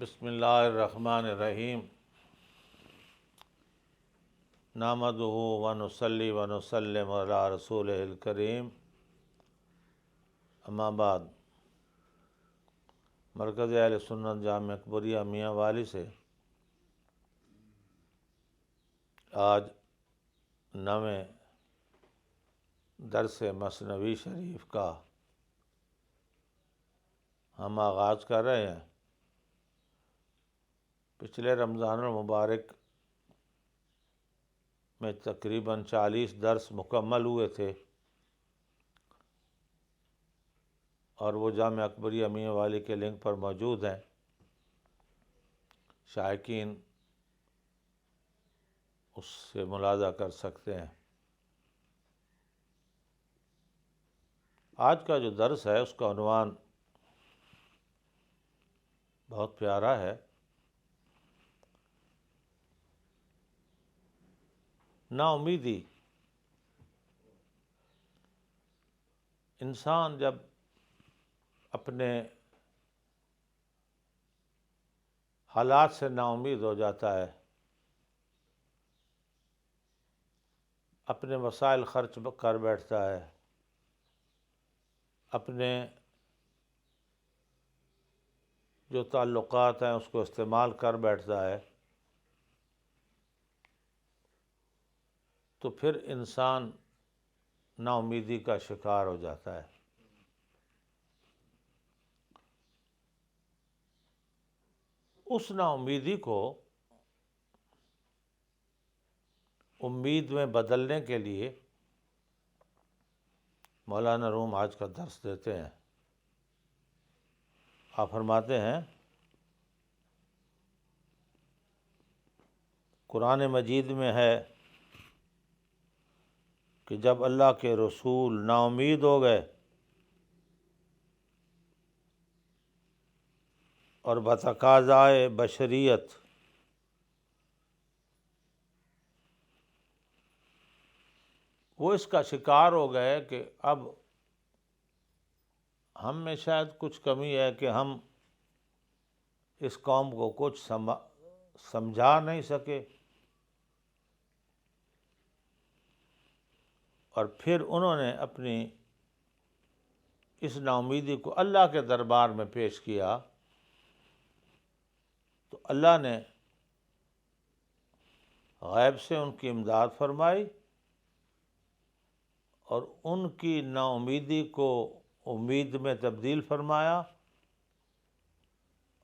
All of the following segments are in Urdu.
بسم اللہ الرحمن الرحیم نحمدہ ونصلی ونسلم علی رسولہ الکریم اما بعد۔ مرکز اہل سنت جامعہ اکبریہ میاں والی سے آج 9ویں درس مثنوی شریف کا ہم آغاز کر رہے ہیں۔ پچھلے رمضان المبارک میں تقریباً 40 درس مکمل ہوئے تھے اور وہ جامعہ اکبریہ میاں والی کے لنک پر موجود ہیں، شائقین اس سے ملاحظہ کر سکتے ہیں۔ آج کا جو درس ہے اس کا عنوان بہت پیارا ہے، نا امیدی۔ انسان جب اپنے حالات سے نا امید ہو جاتا ہے، اپنے وسائل خرچ کر بیٹھتا ہے، اپنے جو تعلقات ہیں اس کو استعمال کر بیٹھتا ہے، تو پھر انسان نا امیدی کا شکار ہو جاتا ہے۔ اس نا امیدی کو امید میں بدلنے کے لیے مولانا روم آج کا درس دیتے ہیں۔ آپ فرماتے ہیں، قرآن مجید میں ہے کہ جب اللہ کے رسول نا امید ہو گئے اور بتقاضائے بشریت وہ اس کا شکار ہو گئے کہ اب ہم میں شاید کچھ کمی ہے کہ ہم اس قوم کو کچھ سمجھا نہیں سکے، اور پھر انہوں نے اپنی اس نا امیدی کو اللہ کے دربار میں پیش کیا، تو اللہ نے غیب سے ان کی امداد فرمائی اور ان کی نا امیدی کو امید میں تبدیل فرمایا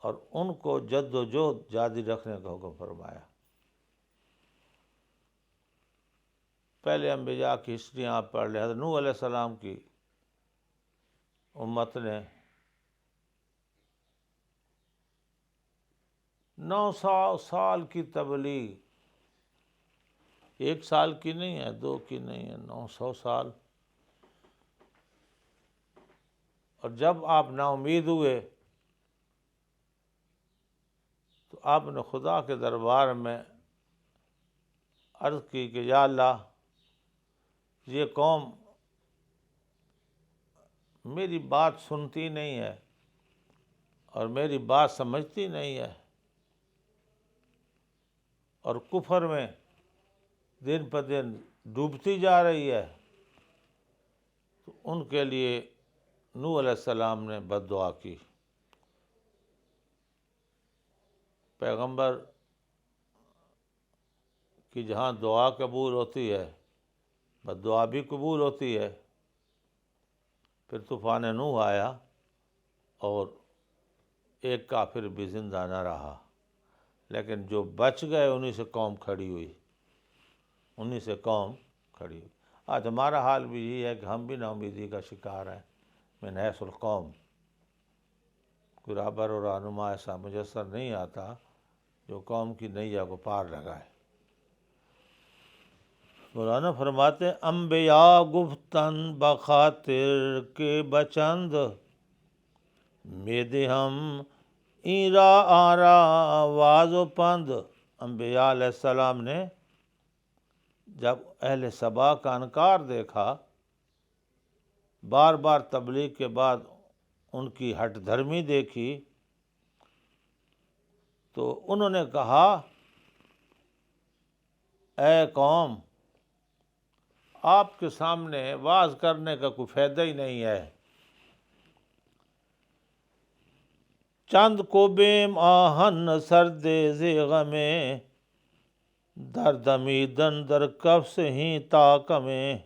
اور ان کو جد و جہد جاری رکھنے کا حکم فرمایا۔ پہلے انبیاء کی ہسٹریاں آپ پڑھ لیں۔ حضرت نوح علیہ السلام کی امت نے 900 سال کی تبلیغ، 1 سال کی نہیں ہے، 2 کی نہیں ہے، 900 سال۔ اور جب آپ نا امید ہوئے تو آپ نے خدا کے دربار میں عرض کی کہ یا اللہ، یہ قوم میری بات سنتی نہیں ہے اور میری بات سمجھتی نہیں ہے اور کفر میں دن پہ دن ڈوبتی جا رہی ہے، تو ان کے لیے نوح علیہ السلام نے بد دعا کی۔ پیغمبر کی جہاں دعا قبول ہوتی ہے بد دعا بھی قبول ہوتی ہے۔ پھر طوفان نوح آیا اور ایک کافر بھی زندہ نہ رہا، لیکن جو بچ گئے انہی سے قوم کھڑی ہوئی، انہی سے قوم کھڑی ہوئی۔ آج ہمارا حال بھی یہی ہے کہ ہم بھی نا امیدی کا شکار ہیں۔ من حیث القوم کوئی رہبر و رہنما ایسا میسر نہیں آتا جو قوم کی نیا کو پار لگائے۔ مولانا فرماتے ہیں، انبیاء گفتن بخاطر کے بچند، مید ہم ایرا آرا واز و پند۔ انبیاء علیہ السلام نے جب اہل سبا کا انکار دیکھا، بار بار تبلیغ کے بعد ان کی ہٹ دھرمی دیکھی، تو انہوں نے کہا اے قوم، آپ کے سامنے واز کرنے کا کوئی فائدہ ہی نہیں ہے۔ چند کو بیم آہن سرد غمیں، دردمیدن در کف سے ہی تاک میں۔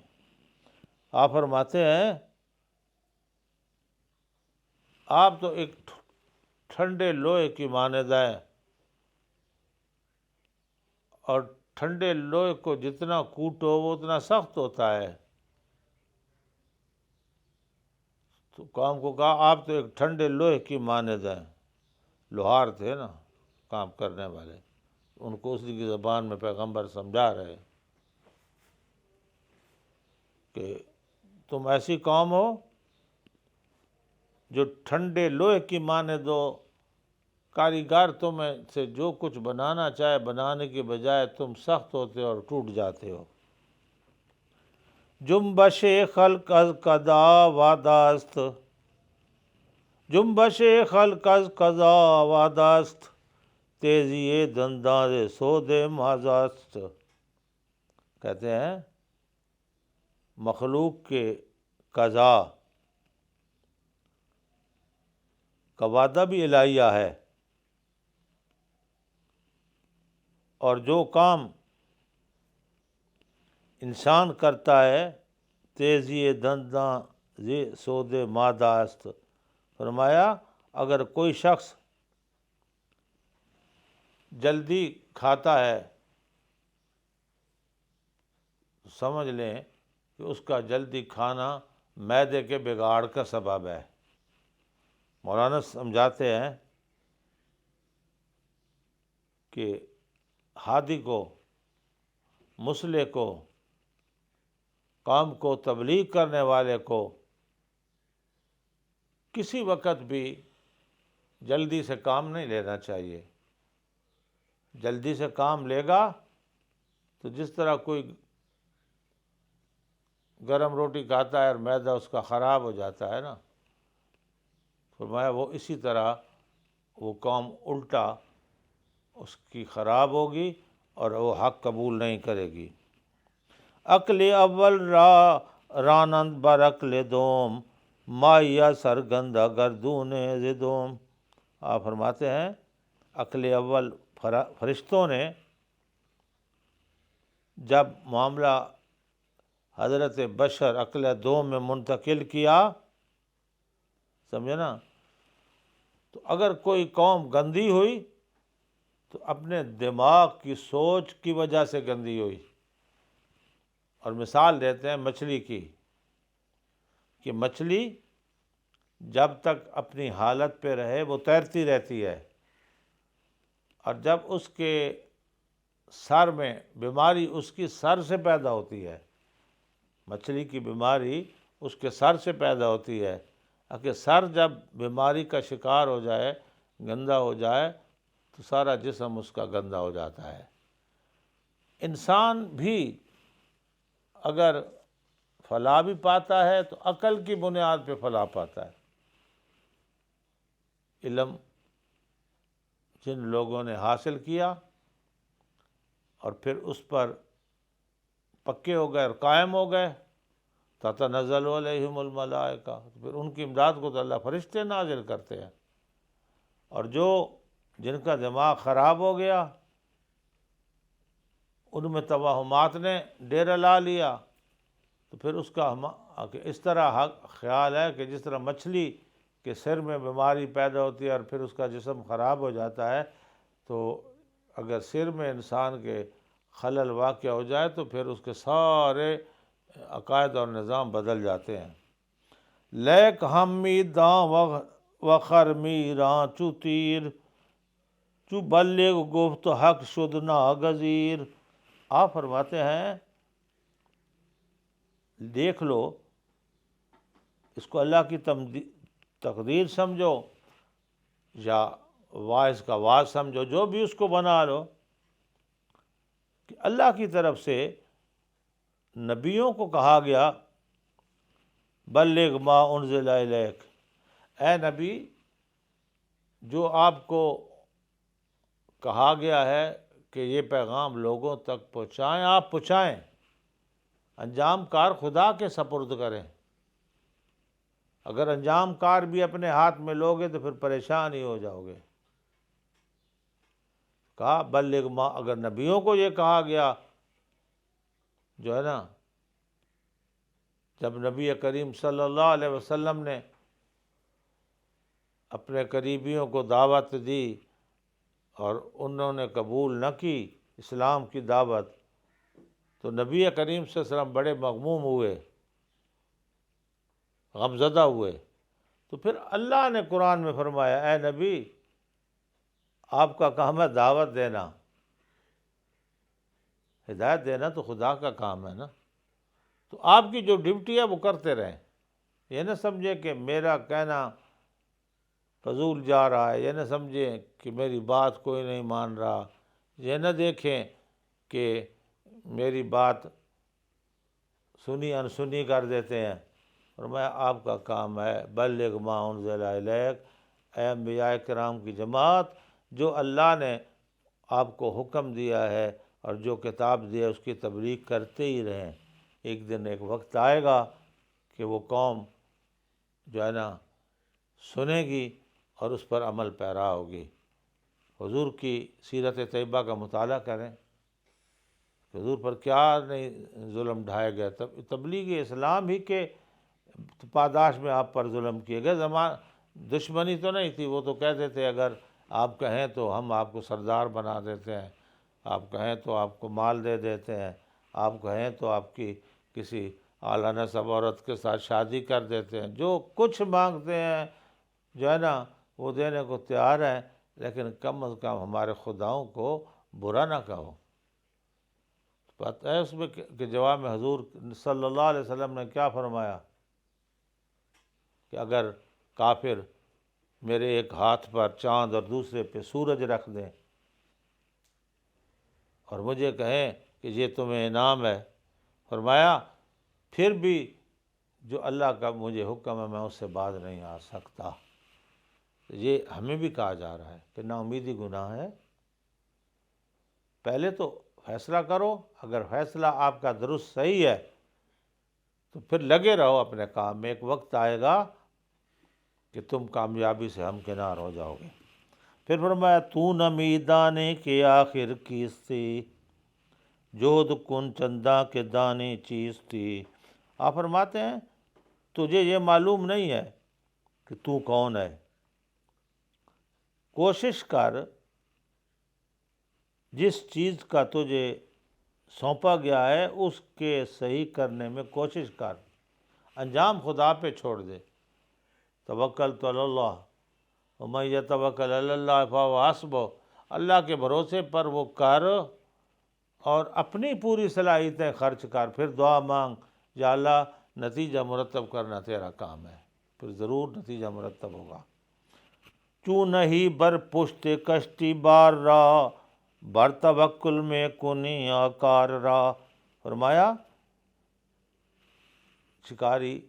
آپ فرماتے ہیں آپ تو ایک ٹھنڈے لوہے کی مانند ہے، اور ٹھنڈے لوہے کو جتنا کوٹو وہ اتنا سخت ہوتا ہے۔ تو قوم کو کہا آپ تو ایک ٹھنڈے لوہے کی مانند ہیں۔ لوہار تھے نا کام کرنے والے، ان کو اسی کی زبان میں پیغمبر سمجھا رہے کہ تم ایسی قوم ہو جو ٹھنڈے لوہے کی مانند ہو، کاریگر تمہیں سے جو کچھ بنانا چاہے بنانے کی بجائے تم سخت ہوتے اور ٹوٹ جاتے ہو۔ جنبش خلق از قضا وعداست، جنبش خلق از قضا وعداست، تیزی دنداز سود مازاست۔ کہتے ہیں مخلوق کے قضا کا وعدہ بھی الہیہ ہے، اور جو کام انسان کرتا ہے تیزی دنداں زی سود مادہ است۔ فرمایا اگر کوئی شخص جلدی کھاتا ہے تو سمجھ لیں کہ اس کا جلدی کھانا معدے کے بگاڑ کا سبب ہے۔ مولانا سمجھاتے ہیں کہ ہادی کو، مصلح کو، قوم کو تبلیغ کرنے والے کو کسی وقت بھی جلدی سے کام نہیں لینا چاہیے۔ جلدی سے کام لے گا تو جس طرح کوئی گرم روٹی کھاتا ہے اور معدہ اس کا خراب ہو جاتا ہے نا، فرمایا وہ اسی طرح وہ قوم الٹا اس کی خراب ہوگی اور وہ حق قبول نہیں کرے گی۔ عقل اول رانند بر عقل دوم، مائیا سرگندہ گردون زدوم۔ آپ فرماتے ہیں عقل اول فرشتوں نے جب معاملہ حضرت بشر عقل دوم میں منتقل کیا، سمجھے نا، تو اگر کوئی قوم گندی ہوئی تو اپنے دماغ کی سوچ کی وجہ سے گندی ہوئی۔ اور مثال دیتے ہیں مچھلی کی کہ مچھلی جب تک اپنی حالت پہ رہے وہ تیرتی رہتی ہے، اور جب اس کے سر میں بیماری اس کی سر سے پیدا ہوتی ہے، مچھلی کی بیماری اس کے سر سے پیدا ہوتی ہے، اگر سر جب بیماری کا شکار ہو جائے، گندا ہو جائے تو سارا جسم اس کا گندا ہو جاتا ہے۔ انسان بھی اگر فلاح بھی پاتا ہے تو عقل کی بنیاد پہ فلاح پاتا ہے۔ علم جن لوگوں نے حاصل کیا اور پھر اس پر پکے ہو گئے اور قائم ہو گئے، تتنزل علیہم الملائکہ، پھر ان کی امداد کو تو اللہ فرشتے نازل کرتے ہیں۔ اور جو جن کا دماغ خراب ہو گیا، ان میں توہمات نے ڈیرا لا لیا، تو پھر اس کا اس طرح خیال ہے کہ جس طرح مچھلی کے سر میں بیماری پیدا ہوتی ہے اور پھر اس کا جسم خراب ہو جاتا ہے، تو اگر سر میں انسان کے خلل واقع ہو جائے تو پھر اس کے سارے عقائد اور نظام بدل جاتے ہیں۔ لیک ہمی داں وخر میراں چو تیر، چو بلغ گفت حق شد ناگزیر۔ آپ فرماتے ہیں دیکھ لو اس کو اللہ کی تقدیر سمجھو یا واعظ کا واعظ سمجھو، جو بھی اس کو بنا لو، کہ اللہ کی طرف سے نبیوں کو کہا گیا بلغ ما انزل الیک، اے نبی جو آپ کو کہا گیا ہے کہ یہ پیغام لوگوں تک پہنچائیں، آپ پہنچائیں، انجام کار خدا کے سپرد کریں۔ اگر انجام کار بھی اپنے ہاتھ میں لوگے تو پھر پریشان ہی ہو جاؤ گے۔ کہا بلغ ما، اگر نبیوں کو یہ کہا گیا جو ہے نا، جب نبی کریم صلی اللہ علیہ وسلم نے اپنے قریبیوں کو دعوت دی اور انہوں نے قبول نہ کی اسلام کی دعوت، تو نبی کریم صلی اللہ علیہ وسلم بڑے مغموم ہوئے، غمزدہ ہوئے۔ تو پھر اللہ نے قرآن میں فرمایا اے نبی آپ کا کام ہے دعوت دینا، ہدایت دینا تو خدا کا کام ہے نا، تو آپ کی جو ڈیوٹی ہے وہ کرتے رہیں۔ یہ نہ سمجھے کہ میرا کہنا فضول جا رہا ہے، یہ نہ سمجھیں کہ میری بات کوئی نہیں مان رہا، یہ نہ دیکھیں کہ میری بات سنی انسنی کر دیتے ہیں۔ فرمایا آپ کا کام ہے بلغ ما انزل الیک، اے انبیاء کرام کی جماعت، جو اللہ نے آپ کو حکم دیا ہے اور جو کتاب دی ہے اس کی تبلیغ کرتے ہی رہیں۔ ایک دن ایک وقت آئے گا کہ وہ قوم جو ہے نا سنے گی اور اس پر عمل پیرا ہوگی۔ حضور کی سیرت طیبہ کا مطالعہ کریں، حضور پر کیا نہیں ظلم ڈھائے گئے، تبلیغ اسلام ہی کے پاداش میں آپ پر ظلم کیے گئے۔ دشمنی تو نہیں تھی، وہ تو کہتے تھے اگر آپ کہیں تو ہم آپ کو سردار بنا دیتے ہیں، آپ کہیں تو آپ کو مال دے دیتے ہیں، آپ کہیں تو آپ کی کسی اعلیٰ نسب عورت کے ساتھ شادی کر دیتے ہیں، جو کچھ مانگتے ہیں جو ہے نا وہ دینے کو تیار ہیں، لیکن کم از کم ہمارے خداؤں کو برا نہ کہو۔ پتہ ہے اس میں کہ جواب میں حضور صلی اللہ علیہ وسلم نے کیا فرمایا کہ اگر کافر میرے ایک ہاتھ پر چاند اور دوسرے پہ سورج رکھ دیں اور مجھے کہیں کہ یہ تمہیں انعام ہے، فرمایا پھر بھی جو اللہ کا مجھے حکم ہے میں اس سے باز نہیں آ سکتا۔ یہ ہمیں بھی کہا جا رہا ہے کہ نا امیدی گناہ ہے۔ پہلے تو فیصلہ کرو، اگر فیصلہ آپ کا درست صحیح ہے تو پھر لگے رہو اپنے کام میں، ایک وقت آئے گا کہ تم کامیابی سے ہمکنار ہو جاؤ گے۔ پھر فرمایا تو نہ میدانے کے آخر کیستی، جود کن چندہ کے دانے چیز تھی۔ آپ فرماتے ہیں تجھے یہ معلوم نہیں ہے کہ تو کون ہے، کوشش کر جس چیز کا تجھے سونپا گیا ہے اس کے صحیح کرنے میں کوشش کر، انجام خدا پہ چھوڑ دے۔ توکلت علی اللہ ومن یتوکل علی اللہ فہو حسبہ، اللہ کے بھروسے پر وہ کر اور اپنی پوری صلاحیتیں خرچ کر، پھر دعا مانگ یا اللہ نتیجہ مرتب کرنا تیرا کام ہے، پھر ضرور نتیجہ مرتب ہوگا۔ چوں نہیں بر پشت کشتی بار را، بر توکل میں کنی آکار را۔ فرمایا شکاری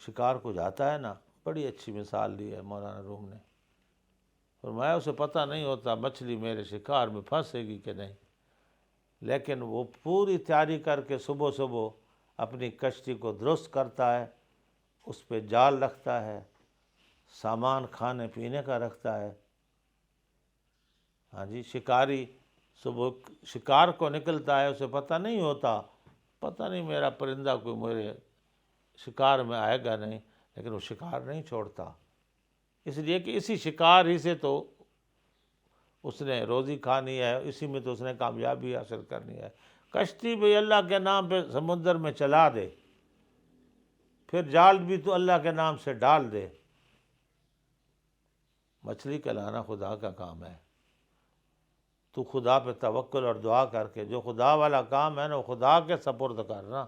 شکار کو جاتا ہے نا، بڑی اچھی مثال دی ہے مولانا روم نے۔ فرمایا اسے پتہ نہیں ہوتا مچھلی میرے شکار میں پھنسے گی کہ نہیں، لیکن وہ پوری تیاری کر کے صبح صبح اپنی کشتی کو درست کرتا ہے، اس پہ جال رکھتا ہے، سامان کھانے پینے کا رکھتا ہے۔ ہاں جی، شکاری صبح شکار کو نکلتا ہے، اسے پتہ نہیں ہوتا، پتہ نہیں میرا پرندہ کوئی میرے شکار میں آئے گا نہیں، لیکن وہ شکار نہیں چھوڑتا، اس لیے کہ اسی شکار ہی سے تو اس نے روزی کھانی ہے، اسی میں تو اس نے کامیابی حاصل کرنی ہے۔ کشتی بھی اللہ کے نام پہ سمندر میں چلا دے، پھر جال بھی تو اللہ کے نام سے ڈال دے۔ مچھلی کہلانا خدا کا کام ہے، تو خدا پہ توکل اور دعا کر کے جو خدا والا کام ہے نا وہ خدا کے سپرد کرنا،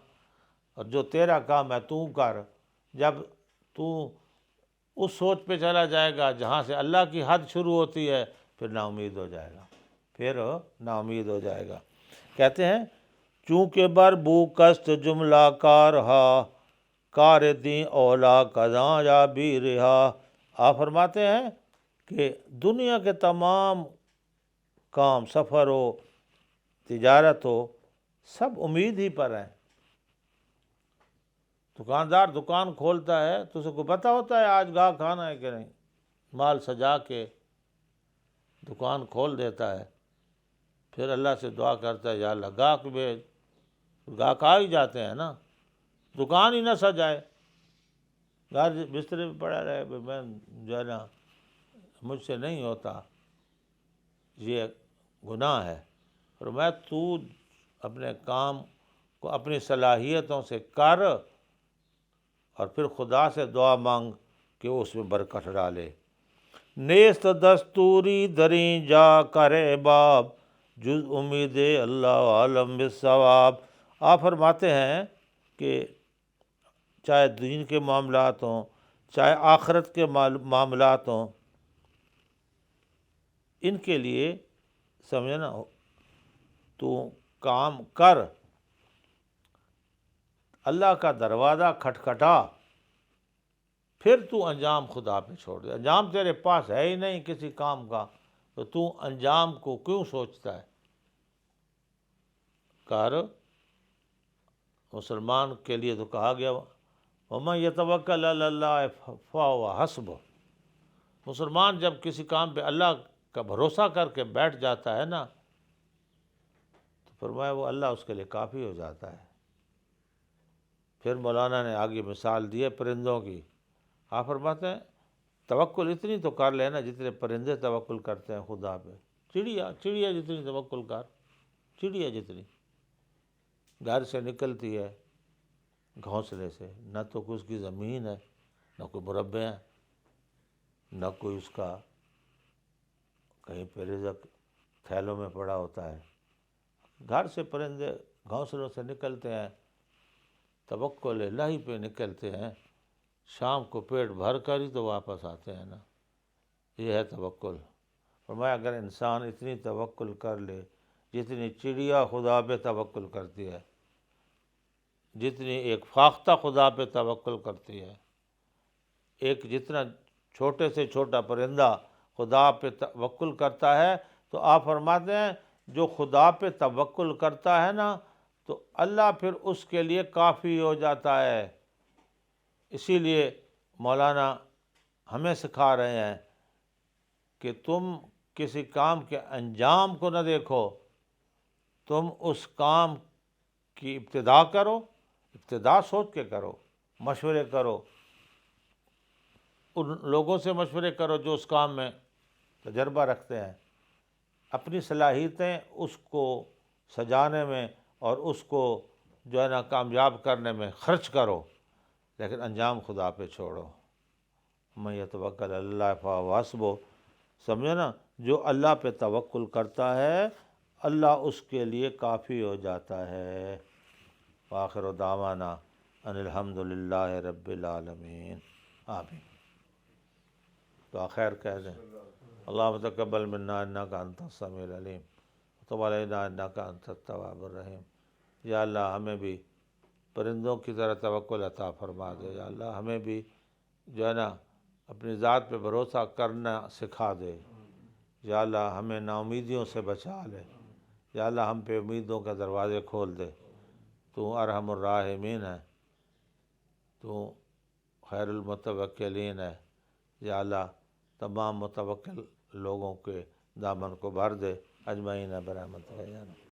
اور جو تیرا کام ہے تو کر۔ جب تو اس سوچ پہ چلا جائے گا جہاں سے اللہ کی حد شروع ہوتی ہے، پھر نا امید ہو جائے گا، پھر نا امید ہو جائے گا۔ کہتے ہیں چونکہ بر بو کست جملہ کار ہا، کار دیں اولا کداں یا بھی رہا۔ آپ فرماتے ہیں کہ دنیا کے تمام کام، سفر ہو، تجارت ہو، سب امید ہی پر ہیں۔ دکاندار دکان کھولتا ہے تو اسے کو پتہ ہوتا ہے آج گاہک آنا ہے کہ نہیں، مال سجا کے دکان کھول دیتا ہے، پھر اللہ سے دعا کرتا ہے یا اللہ گاہک بھیج، گاہک آ ہی جاتے ہیں نا، دکان ہی نہ سجائے، گھر بسترے پہ پڑا رہے، میں جو ہے نا مجھ سے نہیں ہوتا، یہ گناہ ہے۔ اور میں تو اپنے کام کو اپنی صلاحیتوں سے کر، اور پھر خدا سے دعا مانگ کہ وہ اس میں برکت ڈالے۔ نیست دستوری دریں جا کرے باب، جز امید اللہ عالم بالثواب۔ آپ فرماتے ہیں کہ چاہے دین کے معاملات ہوں، چاہے آخرت کے معاملات ہوں، ان کے لیے سمجھے نا تو کام کر، اللہ کا دروازہ کھٹکھٹا، پھر تو انجام خدا پہ چھوڑ دے۔ انجام تیرے پاس ہے ہی نہیں کسی کام کا، تو انجام کو کیوں سوچتا ہے؟ کر۔ مسلمان کے لیے تو کہا گیا وَمَن يَتَوَكَّلْ عَلَى اللَّهِ فَهُوَ حَسْبُهُ۔ مسلمان جب کسی کام پہ اللہ کا بھروسہ کر کے بیٹھ جاتا ہے نا، تو فرمایا وہ اللہ اس کے لیے کافی ہو جاتا ہے۔ پھر مولانا نے آگے مثال دی ہے پرندوں کی، آپ فرماتے ہیں توکل اتنی تو کر لینا جتنے پرندے توکل کرتے ہیں خدا پہ۔ چڑیا جتنی توکل کر، چڑیا جتنی گھر سے نکلتی ہے گھونسلے سے، نہ تو کوئی اس کی زمین ہے، نہ کوئی مربع ہے، نہ کوئی اس کا کہیں پہ رزق تھیلوں میں پڑا ہوتا ہے۔ گھر سے پرندے گھونسلوں سے نکلتے ہیں، توکل الہی پہ نکلتے ہیں، شام کو پیٹ بھر کر ہی تو واپس آتے ہیں نا، یہ ہے توکل۔ فرمایا اگر انسان اتنی توکل کر لے جتنی چڑیا خدا پہ توکل کرتی ہے، جتنی ایک فاختہ خدا پہ توکل کرتی ہے، ایک جتنا چھوٹے سے چھوٹا پرندہ خدا پہ توکل کرتا ہے، تو آپ فرماتے ہیں جو خدا پہ توکل کرتا ہے نا تو اللہ پھر اس کے لیے کافی ہو جاتا ہے۔ اسی لیے مولانا ہمیں سکھا رہے ہیں کہ تم کسی کام کے انجام کو نہ دیکھو، تم اس کام کی ابتدا کرو، ابتدا سوچ کے کرو، مشورے کرو، ان لوگوں سے مشورے کرو جو اس کام میں تجربہ رکھتے ہیں، اپنی صلاحیتیں اس کو سجانے میں اور اس کو جو ہے نا کامیاب کرنے میں خرچ کرو، لیکن انجام خدا پہ چھوڑو۔ من یتوکل علی اللہ فہو حسبہ، سمجھے نا، جو اللہ پہ توکل کرتا ہے اللہ اس کے لیے کافی ہو جاتا ہے۔ وآخر دعوانا ان الحمد للہ رب العالمین، آمین۔ تو خیر کہہ دیں اللہم تقبل منا انک انت السمیع العلیم وتب علینا انک انت التواب الرحیم۔ یا اللہ ہمیں بھی پرندوں کی طرح توکل عطا فرما دے، یا اللہ ہمیں بھی جو ہے نا اپنی ذات پہ بھروسہ کرنا سکھا دے، یا اللہ ہمیں نا امیدیوں سے بچا لے، یا اللہ ہم پہ امیدوں کے دروازے کھول دے۔ تو ارحم الراحمین ہے، تو خیر المتوکلین ہے، یا اللہ تمام متوکل لوگوں کے دامن کو بھر دے، اجمعین برحمتک یا رب۔